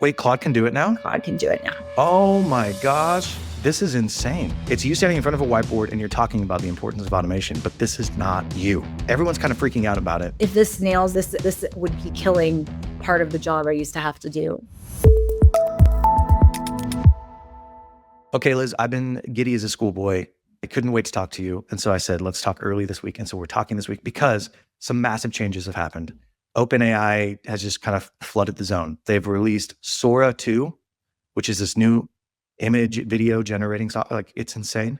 Wait, Claude can do it now? Claude can do it now. Oh my gosh. This is insane. It's you standing in front of a whiteboard and you're talking about the importance of automation, but this is not you. Everyone's kind of freaking out about it. If this nails this would be killing part of the job I used to have to do. Okay, Liz, I've been giddy as a schoolboy. I couldn't wait to talk to you. And so I said, let's talk early this week. And so we're talking this week because some massive changes have happened. OpenAI has just kind of flooded the zone. They've released Sora 2, which is this new image video generating software. Like, it's insane.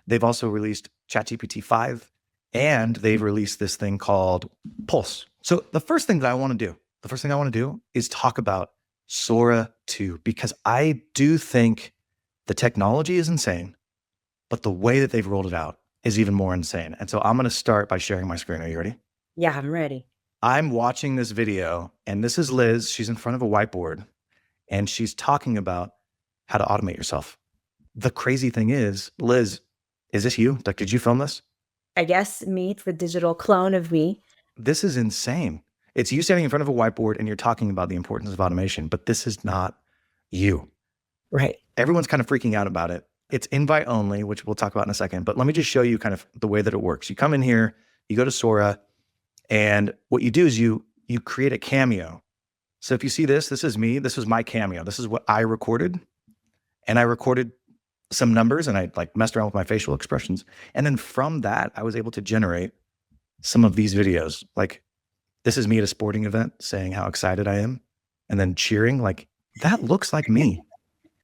They've also released ChatGPT 5, and they've released this thing called Pulse. So the first thing I want to do is talk about Sora 2, because I do think the technology is insane, but the way that they've rolled it out is even more insane. And so I'm going to start by sharing my screen. Are you ready? Yeah, I'm ready. I'm watching this video, and this is Liz. She's in front of a whiteboard, and she's talking about how to automate yourself. The crazy thing is, Liz, is this you? Like, did you film this? I guess me, it's the digital clone of me. This is insane. It's you standing in front of a whiteboard, and you're talking about the importance of automation, but this is not you. Right. Everyone's kind of freaking out about it. It's invite only, which we'll talk about in a second, but let me just show you kind of the way that it works. You come in here, you go to Sora, and what you do is you create a cameo. So if you see this is me. This was my cameo. This is what I recorded. And I recorded some numbers, and I like messed around with my facial expressions. And then from that, I was able to generate some of these videos. Like, this is me at a sporting event saying how excited I am, and then cheering. Like, that looks like me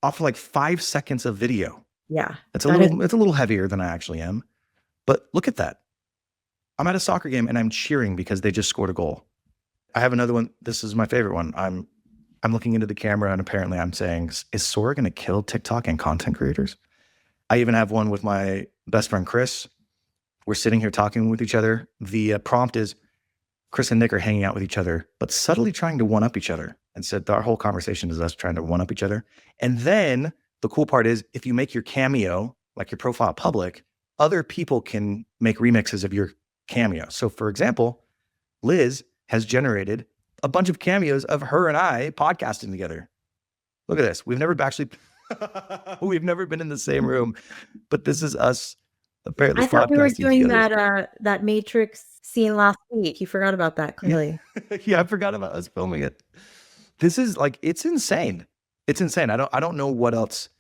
off of like 5 seconds of video. Yeah. It's a little heavier than I actually am. But look at that. I'm at a soccer game and I'm cheering because they just scored a goal. I have another one. This is my favorite one. I'm looking into the camera, and apparently I'm saying, is Sora going to kill TikTok and content creators? I even have one with my best friend, Chris. We're sitting here talking with each other. The prompt is Chris and Nick are hanging out with each other, but subtly trying to one-up each other. And so our whole conversation is us trying to one-up each other. And then the cool part is, if you make your cameo, like your profile, public, other people can make remixes of your cameo. So for example, Liz has generated a bunch of cameos of her and I podcasting together. Look at this. We've never been in the same room, but this is us apparently. I thought we were doing that Matrix scene last week. You forgot about that, clearly. Yeah, I forgot about us filming it. This is like, it's insane. It's insane. I don't know what else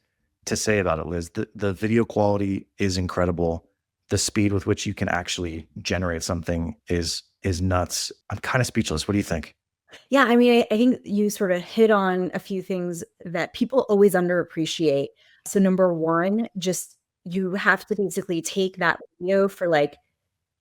to say about it, Liz. The video quality is incredible. The speed with which you can actually generate something is nuts. I'm kind of speechless. What do you think? Yeah, I mean, I think you sort of hit on a few things that people always underappreciate. So number one, just you have to basically take that video for like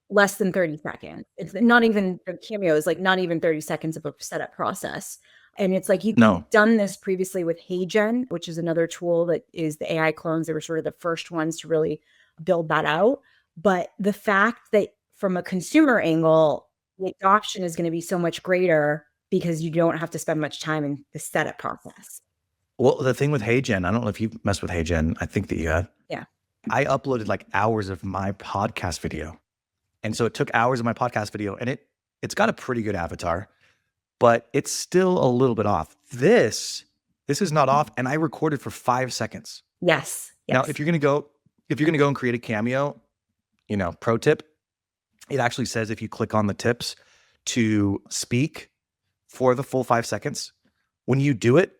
less than 30 seconds. It's not even the cameos, like not even 30 seconds of a setup process. And it's like you've done this previously with HeyGen, which is another tool that is the AI clones. They were sort of the first ones to really build that out. But the fact that from a consumer angle, the adoption is going to be so much greater because you don't have to spend much time in the setup process. Well, the thing with HeyGen, I don't know if you've messed with HeyGen. I think that you have. Yeah. I uploaded like hours of my podcast video. And so it took hours of my podcast video, and it's got a pretty good avatar, but it's still a little bit off. This is not off, and I recorded for 5 seconds. Yes. Now, if you're gonna go and create a cameo, pro tip, it actually says if you click on the tips to speak for the full 5 seconds, when you do it,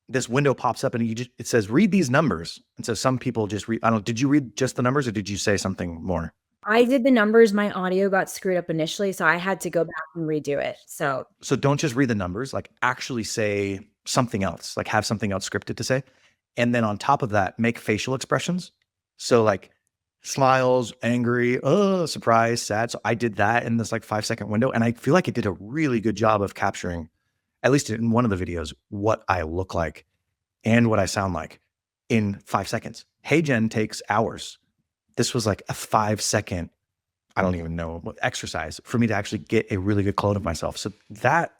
this window pops up and it says, read these numbers. And so some people just read, I don't know, did you read just the numbers or did you say something more? I did the numbers. My audio got screwed up initially, so I had to go back and redo it. So don't just read the numbers, like actually say something else, like have something else scripted to say. And then on top of that, make facial expressions. So like smiles, angry, surprise, sad. So I did that in this like 5 second window. And I feel like it did a really good job of capturing, at least in one of the videos, what I look like and what I sound like in 5 seconds. HeyGen takes hours. This was like a 5 second, I don't even know, exercise for me to actually get a really good clone of myself. So that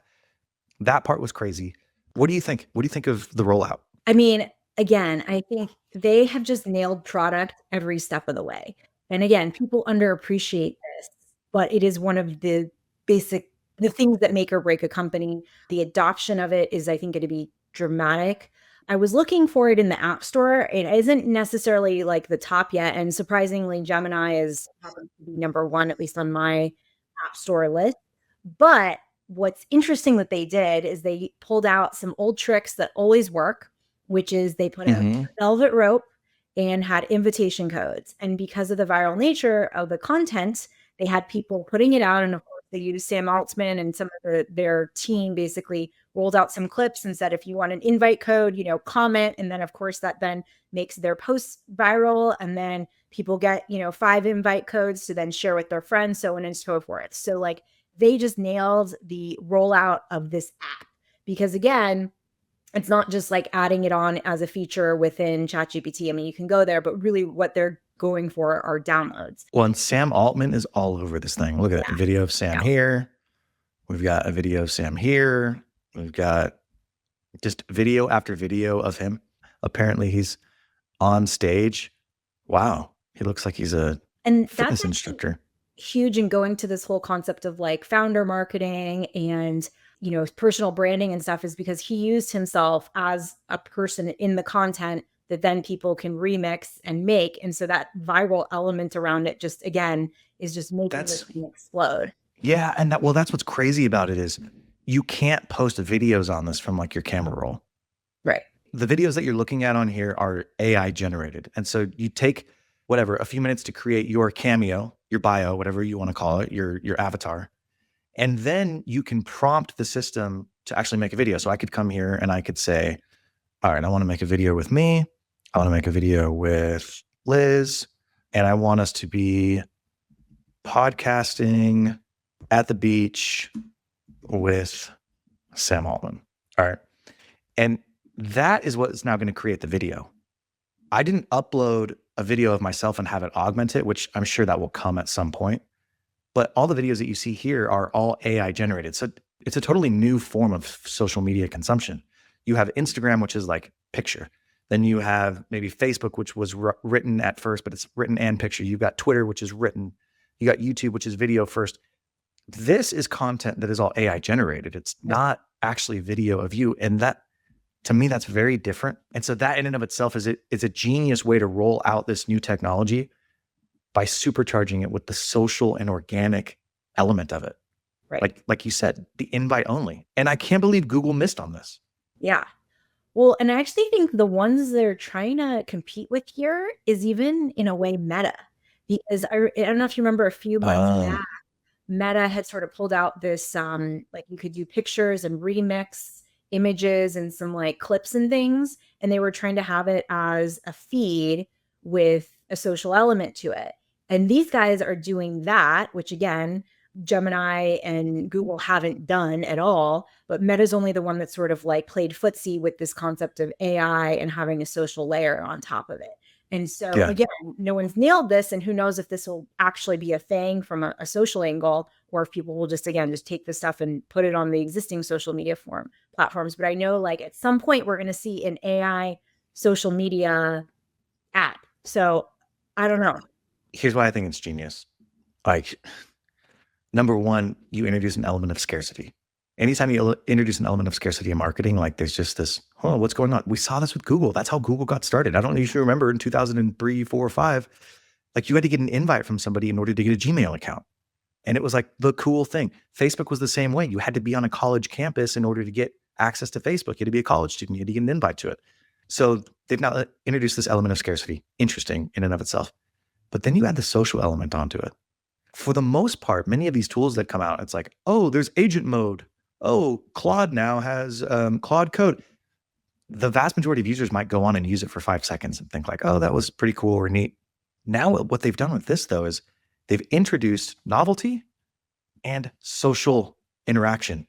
part was crazy. What do you think? What do you think of the rollout? I mean, again, I think they have just nailed product every step of the way. And again, people underappreciate this, but it is one of the things that make or break a company. The adoption of it is, I think, going to be dramatic. I was looking for it in the App Store. It isn't necessarily like the top yet. And surprisingly, Gemini is happens to be number one, at least on my App Store list. But what's interesting that they did is they pulled out some old tricks that always work, which is they put a Mm-hmm. velvet rope and had invitation codes. And because of the viral nature of the content, they had people putting it out. And of course, they used Sam Altman and some of their team basically rolled out some clips and said, if you want an invite code, comment. And then, of course, that then makes their posts viral. And then people get, 5 invite codes to then share with their friends, so on and so forth. So, like, they just nailed the rollout of this app because, again, it's not just like adding it on as a feature within ChatGPT. I mean, you can go there, but really what they're going for are downloads. Well, and Sam Altman is all over this thing. Look at that video of Sam here. We've got a video of Sam here. We've got just video after video of him. Apparently he's on stage. Wow. He looks like he's a fitness instructor. Huge in going to this whole concept of like founder marketing and personal branding and stuff, is because he used himself as a person in the content that then people can remix and make. And so that viral element around it just, again, is just making this thing explode. Yeah. And that's what's crazy about it is you can't post videos on this from like your camera roll. Right. The videos that you're looking at on here are AI generated. And so you take a few minutes to create your cameo, your bio, whatever you want to call it, your avatar. And then you can prompt the system to actually make a video. So I could come here and I could say, all right, I want to make a video with me. I want to make a video with Liz. And I want us to be podcasting at the beach with Sam Altman. All right. And that is what is now going to create the video. I didn't upload a video of myself and have it augment it, which I'm sure that will come at some point. But all the videos that you see here are all AI generated. So it's a totally new form of social media consumption. You have Instagram, which is like picture. Then you have maybe Facebook, which was written at first, but it's written and picture. You've got Twitter, which is written. You got YouTube, which is video first. This is content that is all AI generated. It's not actually video of you. And that, to me, that's very different. And so that in and of itself is a genius way to roll out this new technology by supercharging it with the social and organic element of it. Right. Like you said, the invite only. And I can't believe Google missed on this. Yeah. Well, and I actually think the ones they're trying to compete with here is even in a way Meta, because I don't know if you remember a few months back, Meta had sort of pulled out this, like you could do pictures and remix images and some like clips and things. And they were trying to have it as a feed with a social element to it. And these guys are doing that, which again, Gemini and Google haven't done at all, but Meta's only the one that sort of like played footsie with this concept of AI and having a social layer on top of it. And so again, no one's nailed this, and who knows if this will actually be a thing from a social angle, or if people will just take this stuff and put it on the existing social media platforms. But I know like at some point we're going to see an AI social media app. So I don't know. Here's why I think it's genius. Like, number one, you introduce an element of scarcity. Anytime you introduce an element of scarcity in marketing, like there's just this, what's going on? We saw this with Google. That's how Google got started. I don't know if you remember in 2003, 4, or 5, like you had to get an invite from somebody in order to get a Gmail account. And it was like the cool thing. Facebook was the same way. You had to be on a college campus in order to get access to Facebook. You had to be a college student. You had to get an invite to it. So they've now introduced this element of scarcity. Interesting in and of itself. But then you add the social element onto it. For the most part, many of these tools that come out, it's like, oh, there's agent mode. Oh, Claude now has Claude Code. The vast majority of users might go on and use it for 5 seconds and think like, oh, that was pretty cool or neat. Now what they've done with this, though, is they've introduced novelty and social interaction,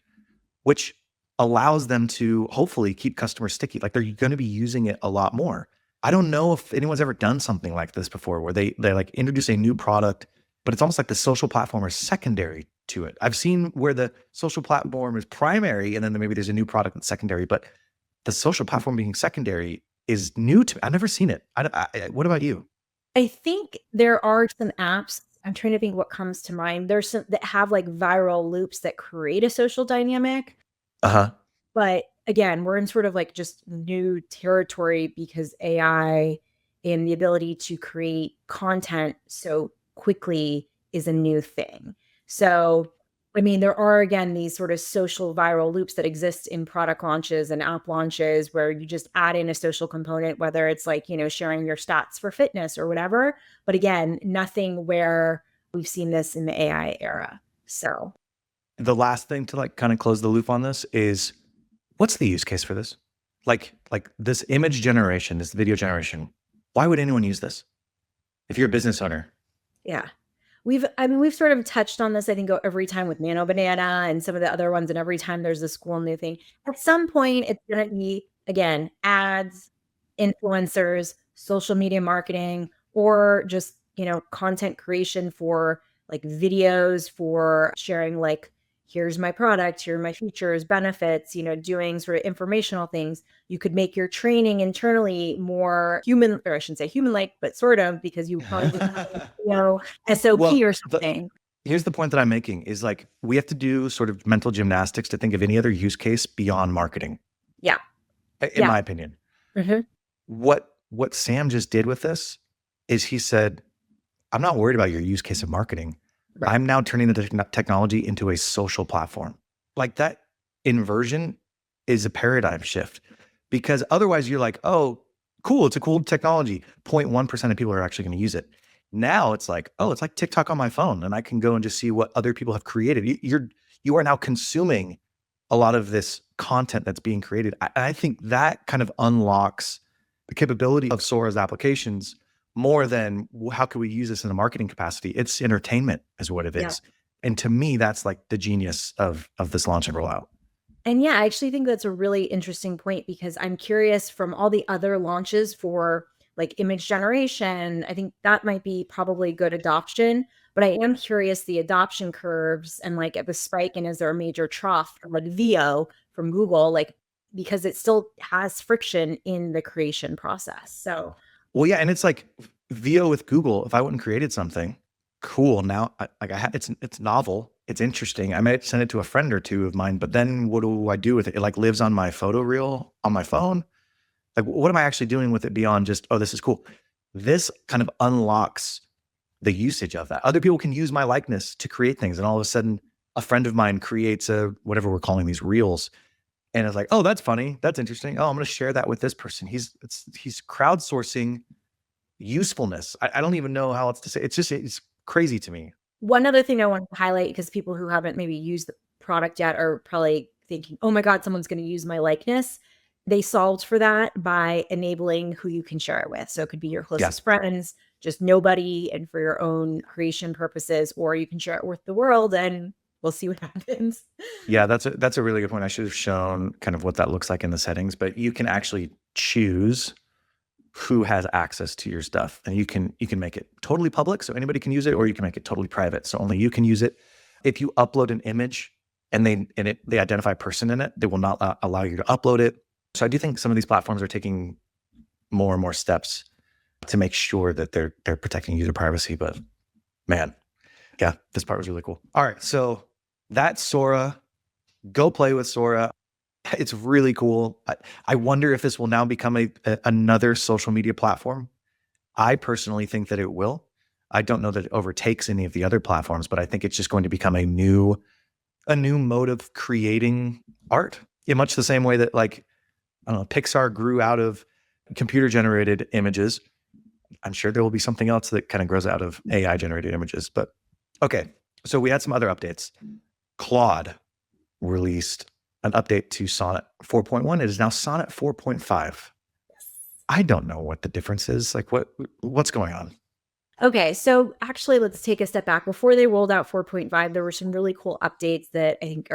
which allows them to hopefully keep customers sticky. Like they're going to be using it a lot more. I don't know if anyone's ever done something like this before where they like introduce a new product, but it's almost like the social platform is secondary to it. I've seen where the social platform is primary and then maybe there's a new product that's secondary, but the social platform being secondary is new to me. I've never seen it. What about you? I think there are some apps. I'm trying to think what comes to mind. There's some that have like viral loops that create a social dynamic. Uh-huh. But again, we're in sort of like just new territory because AI and the ability to create content so quickly is a new thing. So, I mean, there are again these sort of social viral loops that exist in product launches and app launches where you just add in a social component, whether it's like, sharing your stats for fitness or whatever. But again, nothing where we've seen this in the AI era. So, The last thing to like kind of close the loop on this is what's the use case for this? Like this image generation, this video generation, why would anyone use this? If you're a business owner. yeah. We've sort of touched on this, I think, every time with Nano Banana and some of the other ones, and every time there's this cool new thing. At some point, it's going to be, again, ads, influencers, social media marketing, or just, content creation for like videos for sharing, like, here's my product, here are my features, benefits, doing sort of informational things. You could make your training internally more human, or I shouldn't say human-like, but sort of, because you probably SOP Well, or something. here's the point that I'm making is like we have to do sort of mental gymnastics to think of any other use case beyond marketing, Yeah. in Yeah. my opinion. Mhm. What Sam just did with this is he said, I'm not worried about your use case of marketing. Right. I'm now turning the technology into a social platform. Like that inversion is a paradigm shift because otherwise you're like, oh, cool, it's a cool technology. 0.1% of people are actually going to use it. Now it's like, oh, it's like TikTok on my phone and I can go and just see what other people have created. You are now consuming a lot of this content that's being created. I think that kind of unlocks the capability of Sora's applications more than how could we use this in a marketing capacity. It's entertainment is what it Yeah. is. And to me, that's like the genius of this launch and rollout. And yeah, I actually think that's a really interesting point because I'm curious from all the other launches for like image generation, I think that might be probably good adoption. But I am curious the adoption curves and like at the spike, and is there a major trough for like VO from Google, like because it still has friction in the creation process. So Well, yeah, and it's like VO with Google. If I went and created something, cool. Now, it's novel. It's interesting. I might send it to a friend or two of mine, but then what do I do with it? It like lives on my photo reel on my phone. Like, what am I actually doing with it beyond just, oh, this is cool? This kind of unlocks the usage of that. Other people can use my likeness to create things, and all of a sudden, a friend of mine creates a whatever we're calling these reels, and it's like, oh, that's funny, that's interesting. Oh, I'm going to share that with this person. He's crowdsourcing usefulness. I don't even know how else to say. It's crazy to me. one other thing I want to highlight, because people who haven't maybe used the product yet are probably thinking, oh my God, someone's going to use my likeness. They solved for that by enabling who you can share it with. So it could be your closest friends, just nobody, and for your own creation purposes, or you can share it with the world and we'll see what happens. Yeah, that's a really good point. I should have shown kind of what that looks like in the settings, but you can actually choose who has access to your stuff, and you can make it totally public so anybody can use it, or you can make it totally private so only you can use it. If you upload an image and they identify a person in it, they will not allow you to upload it. So I do think some of these platforms are taking more and more steps to make sure that they're protecting user privacy. But man, yeah, this part was really cool. All right, so that's Sora. Go play with Sora. It's really cool. I wonder if this will now become another social media platform. I personally think that it will. I don't know that it overtakes any of the other platforms, but I think it's just going to become a new mode of creating art in much the same way that, like, I don't know, Pixar grew out of computer generated images. I'm sure there will be something else that kind of grows out of AI generated images. But okay, so we had some other updates. Claude released an update to Sonnet 4.1. It is now Sonnet 4.5. I don't know what the difference is. Like, what's going on? Okay, so actually, let's take a step back. Before they rolled out 4.5, there were some really cool updates that I think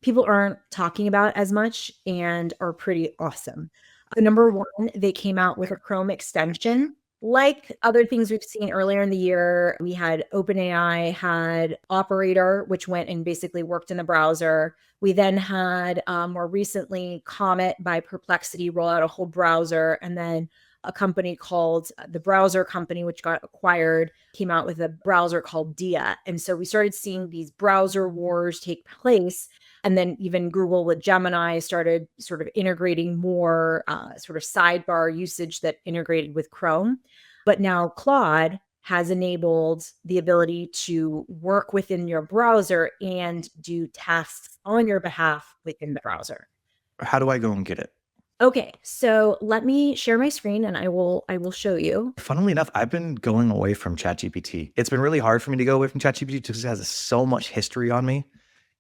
people aren't talking about as much and are pretty awesome. Number one, they came out with a Chrome extension. Like other things we've seen earlier in the year, we had OpenAI had Operator, which went and basically worked in the browser. We then had more recently Comet by Perplexity roll out a whole browser, and then a company called the Browser Company, which got acquired, came out with a browser called Dia. And so we started seeing these browser wars take place. And then even Google with Gemini started sort of integrating more sort of sidebar usage that integrated with Chrome. But now Claude has enabled the ability to work within your browser and do tasks on your behalf within the browser. How do I go and get it? Okay, so let me share my screen and I will show you. Funnily enough, I've been going away from ChatGPT. It's been really hard for me to go away from ChatGPT because it has so much history on me.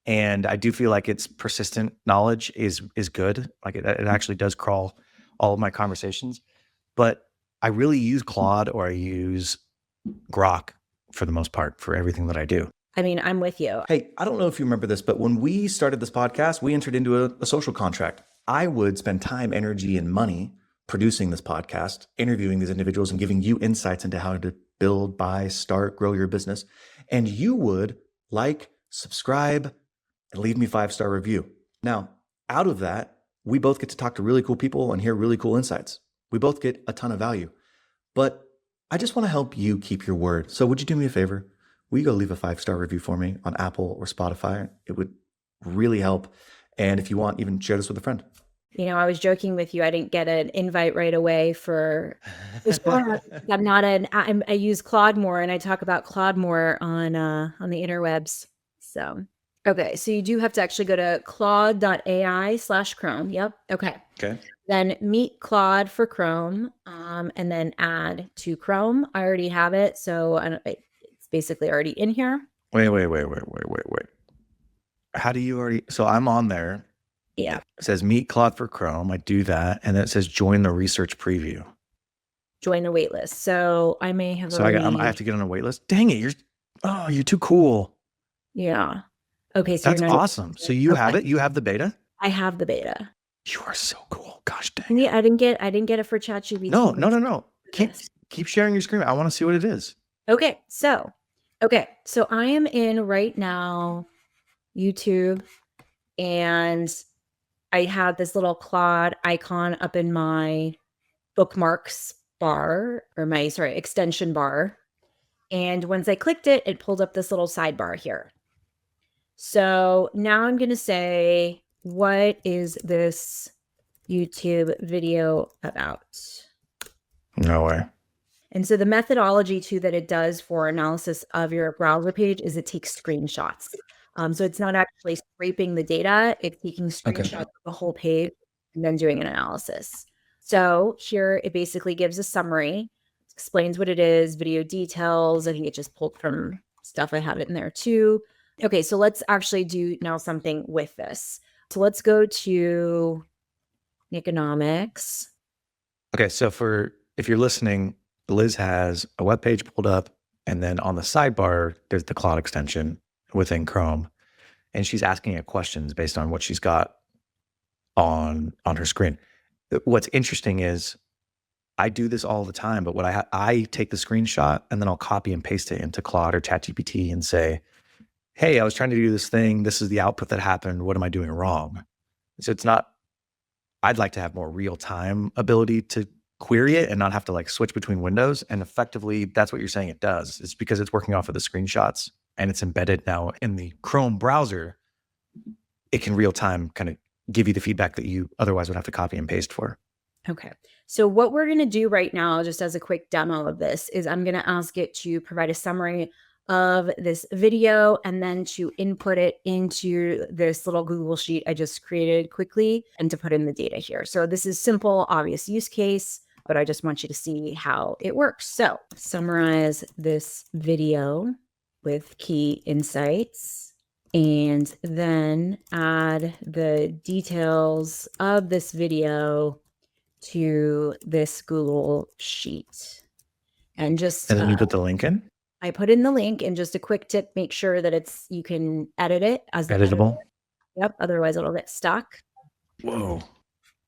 And I do feel like its persistent knowledge is good. Like it actually does crawl all of my conversations. But I really use Claude or I use Grok for the most part for everything that I do. I mean, I'm with you. Hey, I don't know if you remember this, but when we started this podcast, we entered into a social contract. I would spend time, energy, and money producing this podcast, interviewing these individuals and giving you insights into how to build, buy, start, grow your business. And you would like, subscribe, and leave me 5-star review. Now, out of that, we both get to talk to really cool people and hear really cool insights. We both get a ton of value. But I just want to help you keep your word. So would you do me a favor? Will you go leave a 5-star review for me on Apple or Spotify? It would really help. And if you want, even share this with a friend. You know, I was joking with you. I didn't get an invite right away for this podcast. I use Claude more and I talk about Claude more on the interwebs. So, okay. So you do have to actually go to claude.ai/Chrome. Yep. Okay. Okay. Then meet Claude for Chrome, and then add to Chrome. I already have it. So it's basically already in here. Wait. How do you already? So I'm on there. Yeah. It says meet Claude for Chrome. I do that. And then it says join the research preview. Join the waitlist. So I may have So already... I have to get on a waitlist. Dang it. You're too cool. Yeah. Okay. So that's awesome. So you have it. You have the beta? I have the beta. You are so cool. Gosh dang. Yeah, I didn't get it for ChatGPT. No. Keep sharing your screen. I want to see what it is. Okay. So I am in right now YouTube, and I have this little Claude icon up in my bookmarks bar, or my extension bar. And once I clicked it, it pulled up this little sidebar here. So now I'm going to say, what is this YouTube video about? No way. And so the methodology too that it does for analysis of your browser page is it takes screenshots. So it's not actually scraping the data, it's taking screenshots of the whole page and then doing an analysis. So here it basically gives a summary, explains what it is, video details. I think it just pulled from stuff. I have it in there too. Okay, so let's actually do now something with this. So let's go to economics. Okay, so if you're listening, Liz has a web page pulled up, and then on the sidebar, there's the Claude extension within Chrome, and she's asking it questions based on what she's got on her screen. What's interesting is I do this all the time, but what I take the screenshot and then I'll copy and paste it into Claude or ChatGPT and say, hey, I was trying to do this thing. This is the output that happened. What am I doing wrong? So it's not, I'd like to have more real-time ability to query it and not have to like switch between windows. And effectively, that's what you're saying it does. It's because it's working off of the screenshots and it's embedded now in the Chrome browser. It can real-time kind of give you the feedback that you otherwise would have to copy and paste for. Okay. So what we're going to do right now, just as a quick demo of this, is I'm going to ask it to provide a summary of this video and then to input it into this little Google sheet I just created quickly and to put in the data here. So this is simple, obvious use case, but I just want you to see how it works. So summarize this video with key insights and then add the details of this video to this Google sheet. And then you put the link in? I put in the link, and just a quick tip, make sure that you can edit it as editable. Yep. Otherwise it'll get stuck. Whoa.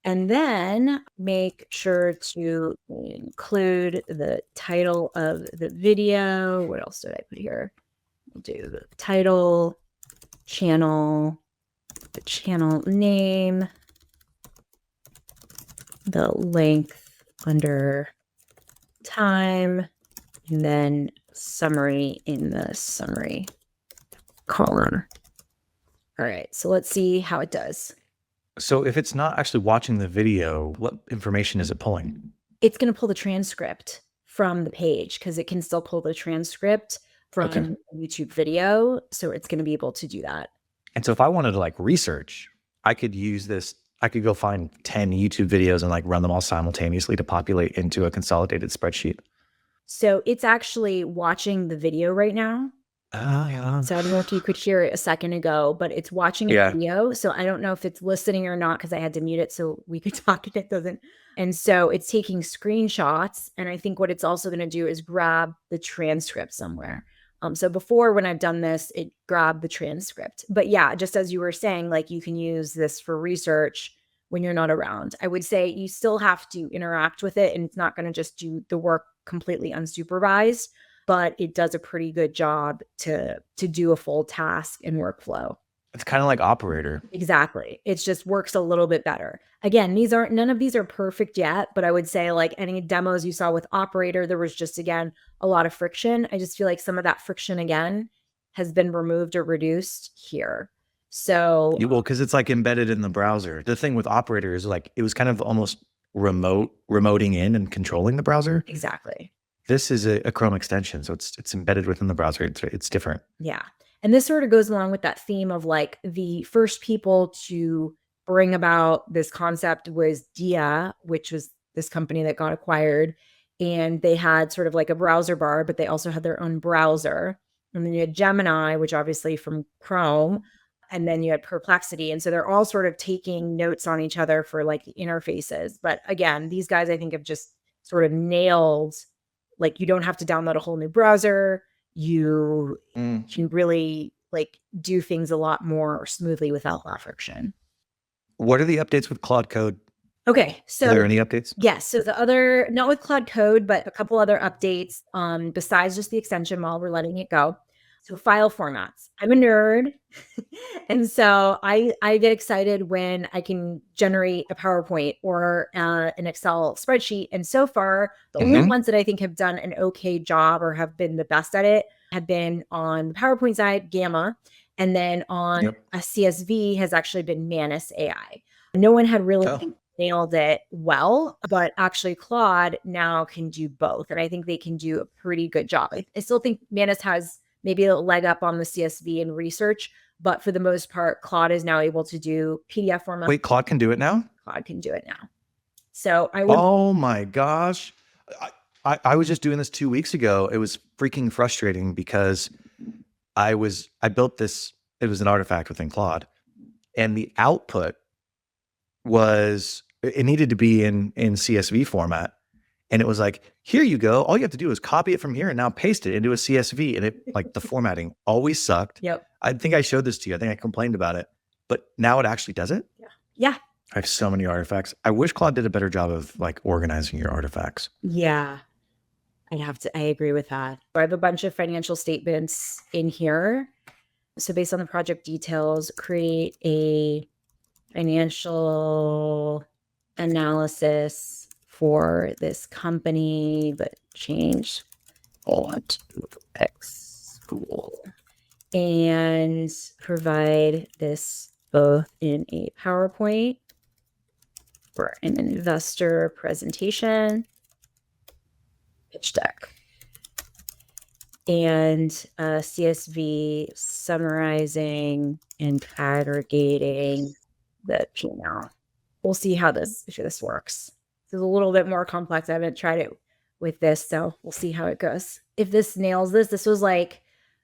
And then make sure to include the title of the video. What else did I put here? We'll do the title, channel, the channel name, the length under time, and then summary in the summary column. All right, so let's see how it does. So if it's not actually watching the video, what information is it pulling? It's going to pull the transcript from the page because it can still pull the transcript from Okay. a YouTube video. So it's going to be able to do that. And so if I wanted to like research, I could use this. I could go find 10 YouTube videos and like run them all simultaneously to populate into a consolidated spreadsheet. So it's actually watching the video right now. Yeah. So I don't know if you could hear it a second ago, but it's watching a video. So I don't know if it's listening or not because I had to mute it so we could talk and it doesn't. And so it's taking screenshots. And I think what it's also going to do is grab the transcript somewhere. So before when I've done this, it grabbed the transcript. But yeah, just as you were saying, like you can use this for research when you're not around. I would say you still have to interact with it and it's not going to just do the work completely unsupervised, but it does a pretty good job to do a full task and workflow. It's kind of like Operator. Exactly. It just works a little bit better. Again, none of these are perfect yet, but I would say like any demos you saw with Operator, there was just, again, a lot of friction. I just feel like some of that friction, again, has been removed or reduced here. So, Well, because it's like embedded in the browser. The thing with Operator is like, it was kind of almost remoting in and controlling the browser. exactly. This is a Chrome extension, so it's embedded within the browser. It's different. Yeah. And this sort of goes along with that theme of like the first people to bring about this concept was Dia, which was this company that got acquired. And they had sort of like a browser bar, but they also had their own browser. And then you had Gemini, which obviously from Chrome. And then you had Perplexity. And so they're all sort of taking notes on each other for like the interfaces. But again, these guys I think have just sort of nailed, like you don't have to download a whole new browser. You can really like do things a lot more smoothly without that friction. What are the updates with Claude Code? Okay, so Are there any updates? yes, so the other, not with Claude Code, but a couple other updates besides just the extension while we're letting it go. So file formats. I'm a nerd. And so I get excited when I can generate a PowerPoint or an Excel spreadsheet. And so far, the only ones that I think have done an okay job or have been the best at it have been on the PowerPoint side, Gamma. And then on a CSV has actually been Manus AI. No one had really nailed it well, but actually Claude now can do both. And I think they can do a pretty good job. I still think Manus has maybe a leg up on the CSV and research, but for the most part, Claude is now able to do PDF format. Wait, Claude can do it now? Claude can do it now. So I would. Oh my gosh. I was just doing this 2 weeks ago. It was freaking frustrating because I built this, it was an artifact within Claude, and the output it needed to be in CSV format. And it was like, here you go. All you have to do is copy it from here and now paste it into a CSV. And it like the formatting always sucked. Yep. I think I showed this to you. I think I complained about it, but now it actually does it. Yeah. I have so many artifacts. I wish Claude did a better job of like organizing your artifacts. Yeah. I agree with that. I have a bunch of financial statements in here. So based on the project details, create a financial analysis for this company, but change font to X school and provide this both in a PowerPoint for an investor presentation, pitch deck, and CSV summarizing and aggregating the P&L. We'll see how this works. It's a little bit more complex. I haven't tried it with this, so we'll see how it goes. If this nails this was like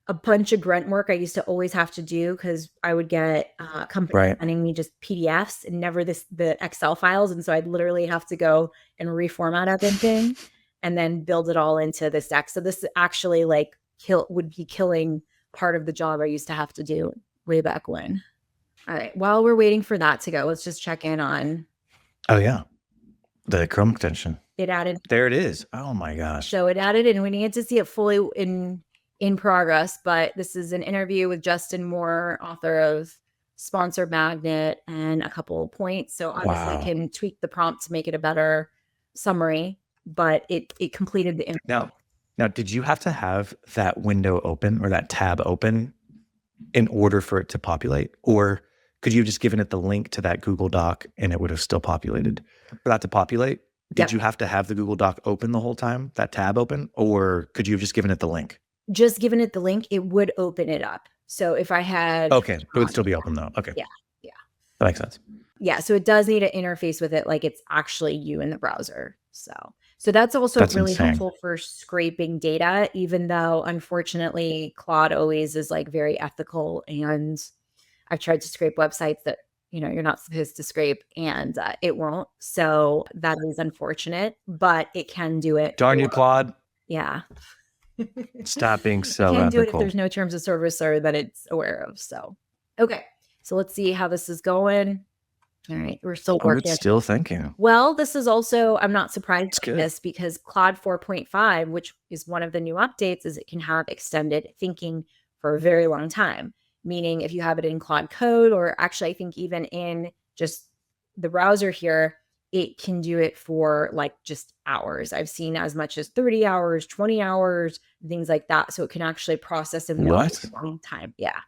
a bunch of grunt work I used to always have to do because I would get companies sending me just PDFs and never the Excel files. And so I'd literally have to go and reformat everything and then build it all into this deck. So this actually like would be killing part of the job I used to have to do way back when. All right, while we're waiting for that to go, let's just check in on. Oh yeah. The Chrome extension. It added. There it is. Oh my gosh. So it added, and we need to see it fully in progress. But this is an interview with Justin Moore, author of Sponsor Magnet, and a couple of points. So obviously I can tweak the prompt to make it a better summary. But it completed the. Now, did you have to have that window open or that tab open in order for it to populate? Or could you have just given it the link to that Google Doc and it would have still populated? For that to populate, did Yep. you have to have the Google Doc open the whole time, that tab open? Or could you have just given it the link? Just given it the link, it would open it up. So if I had... Okay, it would still be open though. Okay. Yeah. Yeah. That makes sense. Yeah. So it does need to interface with it like it's actually you in the browser. So that's also That's really insane. helpful for scraping data, even though unfortunately Claude always is like very ethical. And I've tried to scrape websites that, you're not supposed to scrape, and it won't. So that is unfortunate, but it can do it. Darn you, Claude. Yeah. Stop being It so can do it if ethical. there's no terms of service or that it's aware of. So, okay. So let's see how this is going. All right. We're still Oh, working. it's still thinking. Well, this is also, I'm not surprised It's by good. this because Claude 4.5, which is one of the new updates, is it can have extended thinking for a very long time. Meaning if you have it in Claude Code, or actually I think even in just the browser here, it can do it for like just hours. I've seen as much as 30 hours, 20 hours, things like that. So it can actually process in What? a long time. Yeah.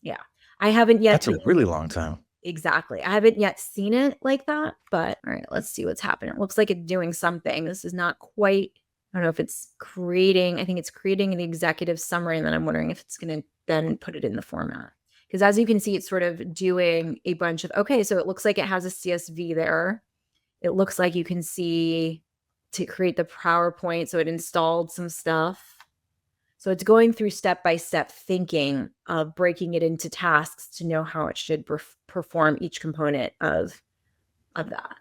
Yeah. I haven't yet. That's a really long time. Exactly. I haven't yet seen it like that, but all right, let's see what's happening. It looks like it's doing something. This is not quite, I don't know if it's creating, I think it's creating an executive summary, and then I'm wondering if it's going to then put it in the format. Because as you can see, it's sort of doing a bunch of, okay, so it looks like it has a CSV there. It looks like you can see to create the PowerPoint. So it installed some stuff. So it's going through step-by-step thinking of breaking it into tasks to know how it should perform each component of that.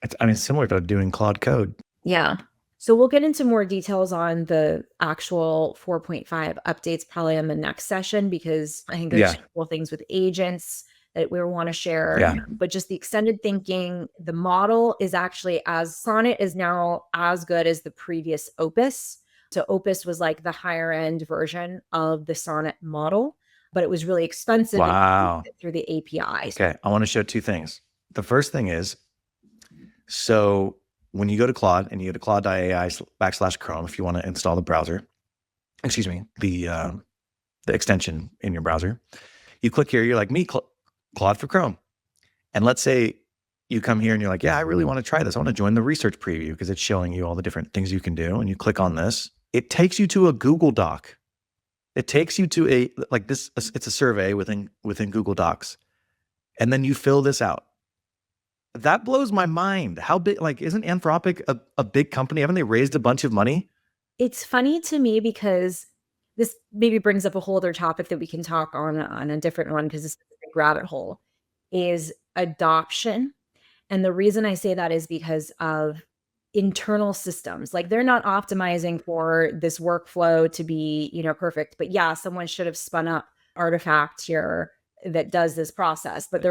It's similar to doing Claude Code. Yeah. So we'll get into more details on the actual 4.5 updates probably on the next session, because I think there's a couple of things with agents that we want to share. Yeah. But just the extended thinking, the model is actually Sonnet is now as good as the previous Opus. So Opus was like the higher end version of the Sonnet model, but it was really expensive. Wow. Through the APIs. Okay. I want to show two things. The first thing is, so when you go to Claude and you go to Claude.ai /Chrome, if you want to install the browser, the extension in your browser, you click here, you're like me, Claude for Chrome. And let's say you come here and you're like, yeah, I really want to try this. I want to join the research preview because it's showing you all the different things you can do. And you click on this. It takes you to a Google Doc. It takes you to it's a survey within Google Docs. And then you fill this out. That blows my mind. How big, isn't Anthropic a big company? Haven't they raised a bunch of money? It's funny to me because this maybe brings up a whole other topic that we can talk on a different one, because this is a big rabbit hole, is adoption. And the reason I say that is because of internal systems. Like, they're not optimizing for this workflow to be, perfect. But yeah, someone should have spun up Artifact here that does this process, but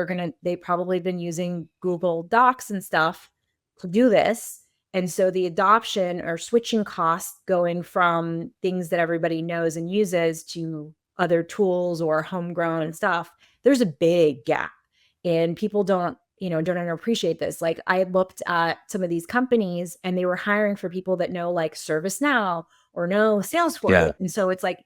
they probably been using Google Docs and stuff to do this. And so the adoption or switching costs going from things that everybody knows and uses to other tools or homegrown stuff, there's a big gap, and people don't appreciate this. Like, I looked at some of these companies and they were hiring for people that know like ServiceNow or know Salesforce. Yeah. And so it's like,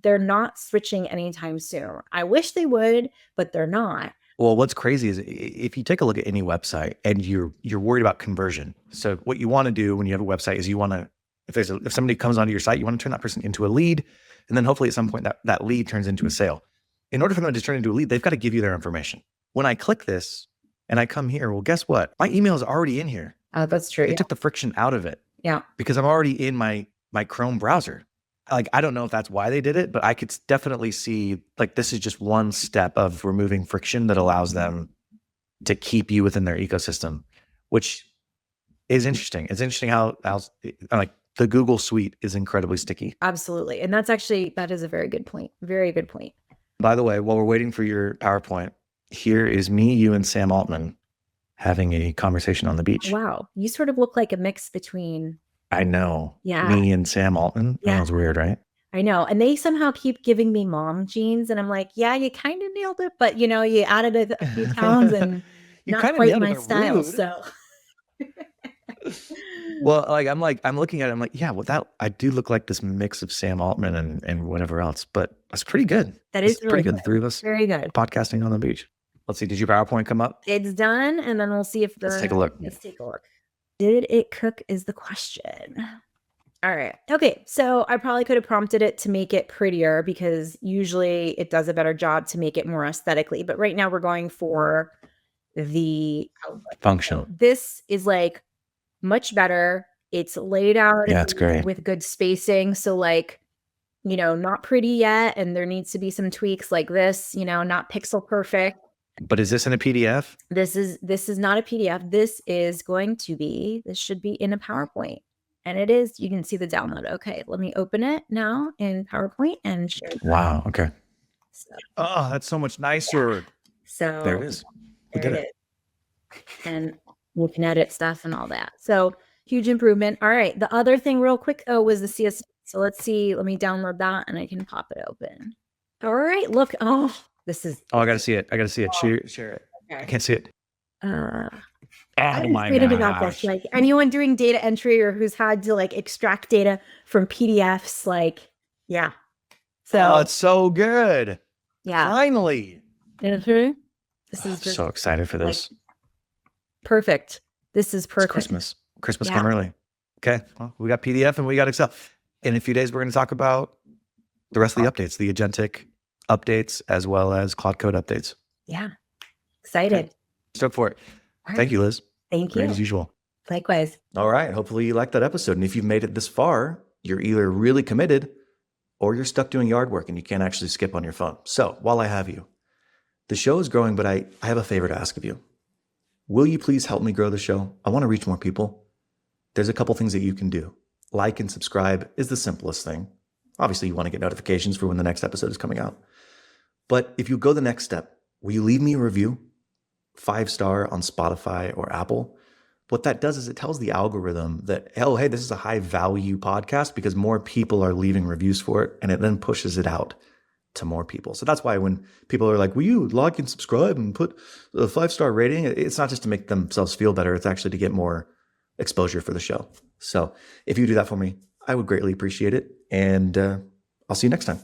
they're not switching anytime soon. I wish they would, but they're not. Well, what's crazy is if you take a look at any website and you're worried about conversion. So what you want to do when you have a website is you want to, if somebody comes onto your site, you want to turn that person into a lead. And then hopefully at some point that lead turns into a sale. In order for them to turn into a lead, they've got to give you their information. When I click this and I come here, well, guess what? My email is already in here. That's true. It took the friction out of it. Yeah. Because I'm already in my Chrome browser. I don't know if that's why they did it, but I could definitely see this is just one step of removing friction that allows them to keep you within their ecosystem, which is interesting. It's interesting how the Google suite is incredibly sticky. Absolutely. And that is a very good point. Very good point. By the way, while we're waiting for your PowerPoint, here is me, you, and Sam Altman having a conversation on the beach. Wow. You sort of look like a mix between... I know. Yeah. Me and Sam Altman. Yeah. That was weird, right? I know. And they somehow keep giving me mom jeans. And I'm like, yeah, you kind of nailed it. But, you added a few pounds and not quite my style. rude. So Well, I'm looking at it. I'm like, yeah, well, I do look like this mix of Sam Altman and whatever else, but that's pretty good. That is It's really pretty good. The three of us Very good. podcasting on the beach. Let's see. Did your PowerPoint come up? It's done, and then we'll see if Let's take a look. Let's take a look. Did it cook is the question. All right. Okay. So I probably could have prompted it to make it prettier because usually it does a better job to make it more aesthetically. But right now we're going for the Function. This is like much better. It's laid out Yeah, it's great. with good spacing. So like, not pretty yet. And there needs to be some tweaks like this, not pixel perfect. But is this in a PDF? This is not a PDF. This should be in a PowerPoint. And it is. You can see the download. Okay, let me open it now in PowerPoint and share. Wow. Okay. So, oh, that's so much nicer. Yeah. So there it is. We did it. And we can edit stuff and all that. So huge improvement. All right. The other thing real quick, was the CSV. So let's see. Let me download that and I can pop it open. All right. Look. Oh, this is. Oh, I got to see it. Share it. Okay. I can't see it. I'm excited about this. Like anyone doing data entry or who's had to like extract data from PDFs, like, yeah. So it's so good. Yeah. Finally. This is just so excited for this. Like, perfect. This is perfect. It's Christmas came early. Okay. Well, we got PDF and we got Excel. In a few days, we're going to talk about the rest of the updates, the agentic updates, as well as Claude Code updates. Yeah. Excited. Okay. Stoked for it. Right. Thank you, Liz. Thank you. Great as usual. Likewise. All right. Hopefully you liked that episode. And if you've made it this far, you're either really committed or you're stuck doing yard work and you can't actually skip on your phone. So while I have you, the show is growing, but I have a favor to ask of you. Will you please help me grow the show? I want to reach more people. There's a couple things that you can do. Like and subscribe is the simplest thing. Obviously, you want to get notifications for when the next episode is coming out. But if you go the next step, will you leave me a review? 5-star on Spotify or Apple. What that does is it tells the algorithm that, oh, hey, this is a high value podcast because more people are leaving reviews for it, and it then pushes it out to more people. So that's why when people are like, will you like and subscribe and put a 5-star rating? It's not just to make themselves feel better. It's actually to get more exposure for the show. So if you do that for me, I would greatly appreciate it. And I'll see you next time.